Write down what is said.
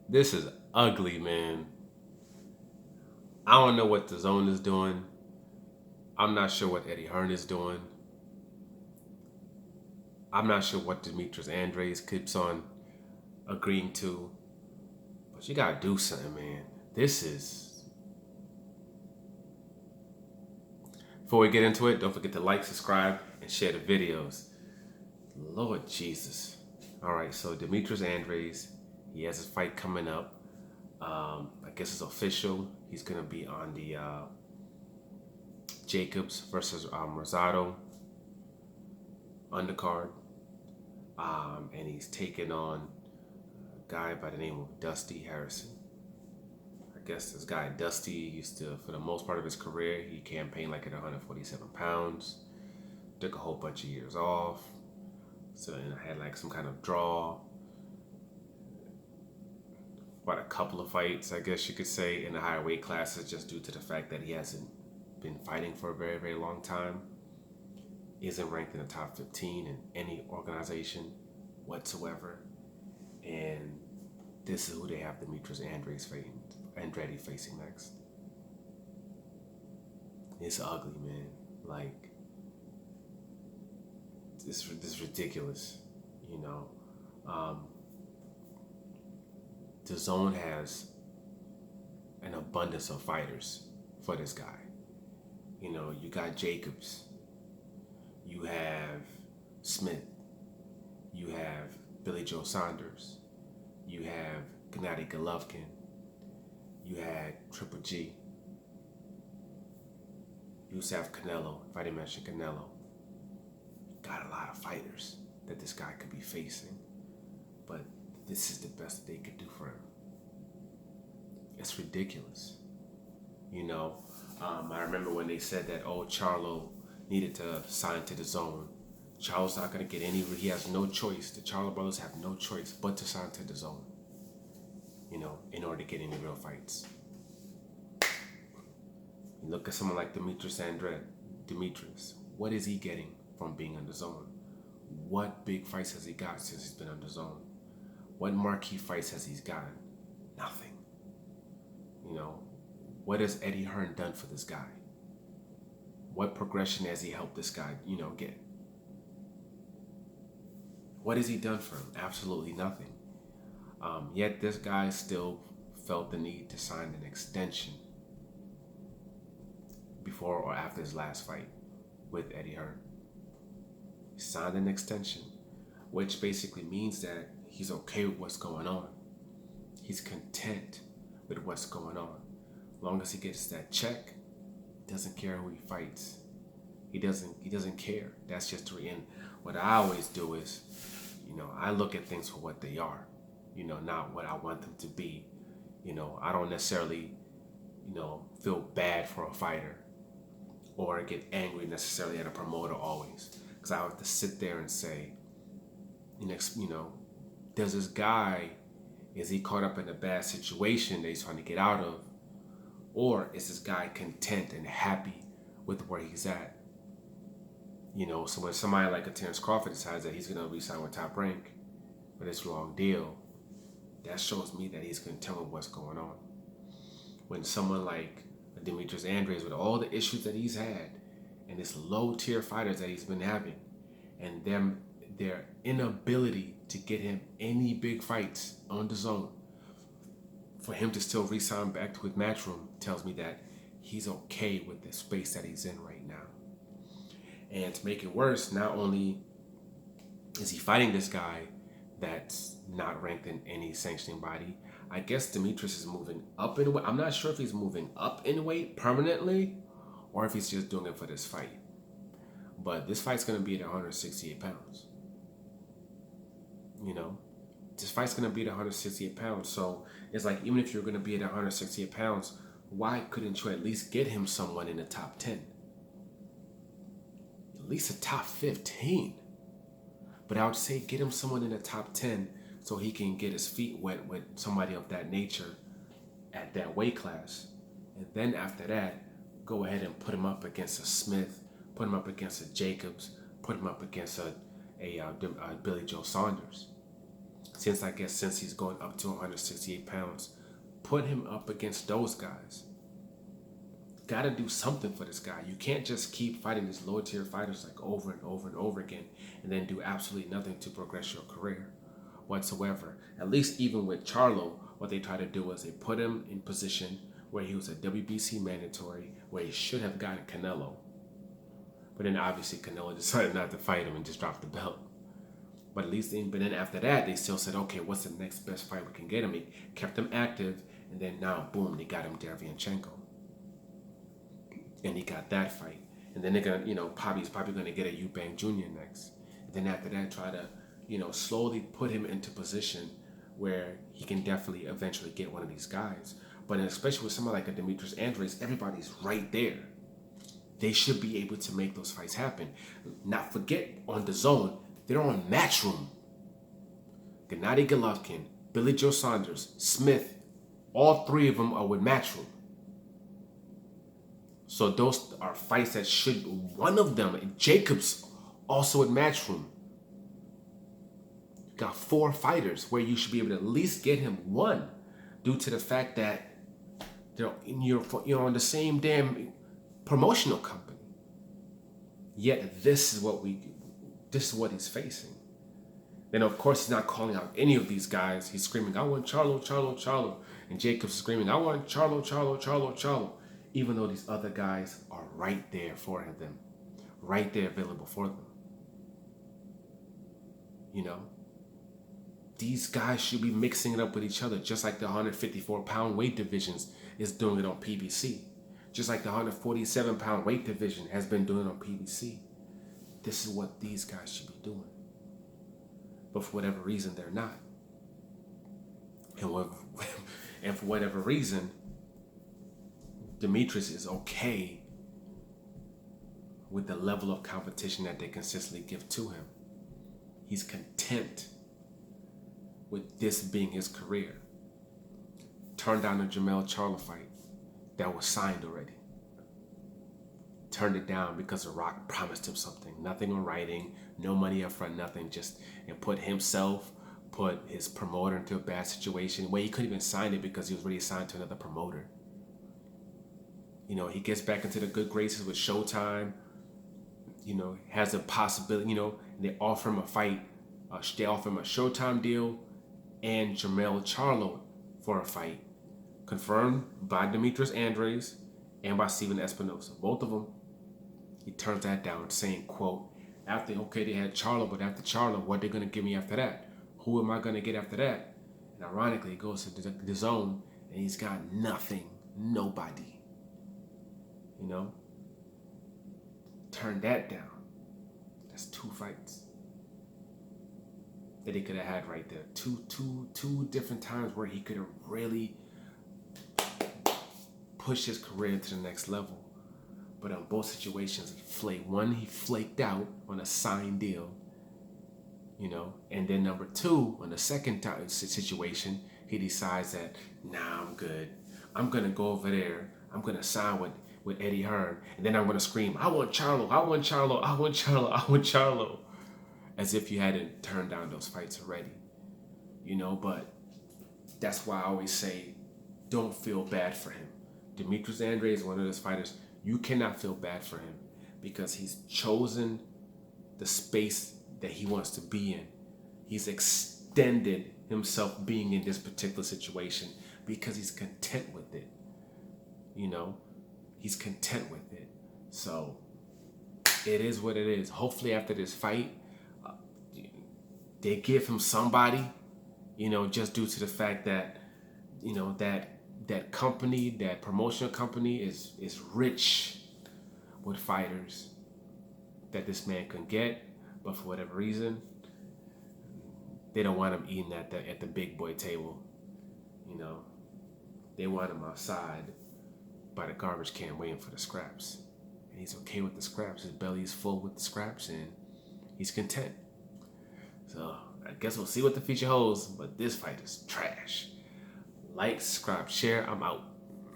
This is ugly, man. I don't know what the zone is doing. I'm not sure what Eddie Hearn is doing. I'm not sure what Demetrius Andrade keeps on agreeing to. But you gotta do something, man. This is. Before we get into it, don't forget to like, subscribe, and share the videos. Lord Jesus. All right, so Demetrius Andrade, he has his fight coming up. I guess it's official. He's gonna be on the Jacobs versus Rosado undercard, and he's taking on a guy by the name of Dusty Harrison. I guess this guy Dusty used to, for the most part of his career, he campaigned like at 147 pounds. Took a whole bunch of years off. So and I had like some kind of draw. About a couple of fights, I guess you could say, in the higher weight classes, just due to the fact that he hasn't been fighting for a very, very long time. Isn't ranked in the top 15 in any organization whatsoever. And this is who they have Demetrius Andrade facing next. It's ugly, man. Like, this is ridiculous, you know. The zone has an abundance of fighters for this guy. You know, you got Jacobs, you have Smith, you have Billy Joe Saunders, you have Gennady Golovkin, you had Triple G, you also have Canelo, if I didn't mention Canelo. Got a lot of fighters that this guy could be facing, but this is the best that they could do for him. It's ridiculous. You know, I remember when they said that, oh, Charlo needed to sign to the zone. Charlo's not going to get any, he has no choice. The Charlo brothers have no choice but to sign to the zone, you know, in order to get any real fights. You look at someone like Demetrius Andrade. Demetrius, what is he getting from being on the zone? What big fights has he got since he's been on the zone? What marquee fights has he gotten? Nothing. You know, what has Eddie Hearn done for this guy? What progression has he helped this guy, you know, get? What has he done for him? Absolutely nothing. Yet this guy still felt the need to sign an extension before or after his last fight with Eddie Hearn. He signed an extension, which basically means that he's okay with what's going on. He's content with what's going on. As long as he gets that check, he doesn't care who he fights. He doesn't care. That's just the end. What I always do is, you know, I look at things for what they are, you know, not what I want them to be. You know, I don't necessarily, you know, feel bad for a fighter or get angry necessarily at a promoter always. Because I have to sit there and say, you know, does this guy, is he caught up in a bad situation that he's trying to get out of? Or is this guy content and happy with where he's at? You know, so when somebody like a Terrence Crawford decides that he's going to re-sign with Top Rank for this long deal, that shows me that he's content with what's going on. When someone like Demetrius Andrade, with all the issues that he's had and this low-tier fighters that he's been having, and their inability to get him any big fights on the zone, for him to still re-sign back with Matchroom tells me that he's okay with the space that he's in right now. And to make it worse, not only is he fighting this guy that's not ranked in any sanctioning body, I guess Demetrius is moving up in weight. I'm not sure if he's moving up in weight permanently or if he's just doing it for this fight. But this fight's going to be at 168 pounds. You know, this fight's going to be at 168 pounds. So it's like, even if you're going to be at 168 pounds, why couldn't you at least get him someone in the top 10? At least a top 15. But I would say get him someone in the top 10 so he can get his feet wet with somebody of that nature at that weight class. And then after that, go ahead and put him up against a Smith, put him up against a Jacobs, put him up against a Billy Joe Saunders. since he's going up to 168 pounds. Put him up against those guys. Got to do something for this guy. You can't just keep fighting these low tier fighters like over and over and over again and then do absolutely nothing to progress your career whatsoever. At least even with Charlo, what they try to do is they put him in position where he was a WBC mandatory, where he should have gotten Canelo. But then obviously Canelo decided not to fight him and just dropped the belt. But at least but then after that, they still said, okay, what's the next best fight we can get him? He kept him active, and then now, boom, they got him Derevyanchenko. And he got that fight. And then they're going to, he's probably going to get a Eubank Jr. next. And then after that, try to, slowly put him into position where he can definitely eventually get one of these guys. But especially with someone like a Demetrius Andrade, everybody's right there. They should be able to make those fights happen. Not forget, on DAZN, they're on Matchroom. Gennady Golovkin, Billy Joe Saunders, Smith, all three of them are with Matchroom. So those are fights that should, one of them, Jacobs, also at Matchroom. You got 4 fighters where you should be able to at least get him one, due to the fact that you're on the same damn promotional company. Yet this is what he's facing. Then of course he's not calling out any of these guys. He's screaming, I want Charlo, Charlo, Charlo. And Jacobs is screaming, I want Charlo, Charlo, Charlo, Charlo. Even though these other guys are right there for them. Right there available for them. These guys should be mixing it up with each other, just like the 154-pound weight divisions is doing it on PBC. Just like the 147-pound weight division has been doing it on PBC. This is what these guys should be doing. But for whatever reason, they're not. And for whatever reason, Demetrius is okay with the level of competition that they consistently give to him. He's content with this being his career. Turned down the Jermell Charlo fight that was signed already. Turned it down because The Rock promised him something. Nothing in writing, no money up front, nothing. And put his promoter into a bad situation where he couldn't even sign it because he was already signed to another promoter. He gets back into the good graces with Showtime. Has a possibility, they offer him a fight. They offer him a Showtime deal and Jermell Charlo for a fight. Confirmed by Demetrius Andrade and by Steven Espinosa. Both of them. He turns that down, saying, quote, they had Charlo, but after Charlo, what are they going to give me after that? Who am I going to get after that? And ironically, he goes to the DAZN, and he's got nothing, nobody. Turn that down. That's 2 fights that he could have had right there. Two different times where he could have really pushed his career to the next level. But on both situations, he flaked out on a signed deal, and then number 2, on the second time situation, he decides that, nah, I'm good. I'm going to go over there. I'm going to sign with Eddie Hearn, and then I'm going to scream, I want Charlo, I want Charlo, I want Charlo, I want Charlo. As if you hadn't turned down those fights already. But that's why I always say, don't feel bad for him. Demetrius Andrade is one of those fighters, you cannot feel bad for him because he's chosen the space that he wants to be in. He's extended himself being in this particular situation because he's content with it. He's content with it. So it is what it is. Hopefully after this fight, they give him somebody, just due to the fact that, that company, that promotional company is rich with fighters that this man can get, but for whatever reason, they don't want him eating at the big boy table. They want him outside by the garbage can waiting for the scraps. And he's okay with the scraps. His belly is full with the scraps and he's content. So I guess we'll see what the future holds, but this fight is trash. Like, subscribe, share, I'm out.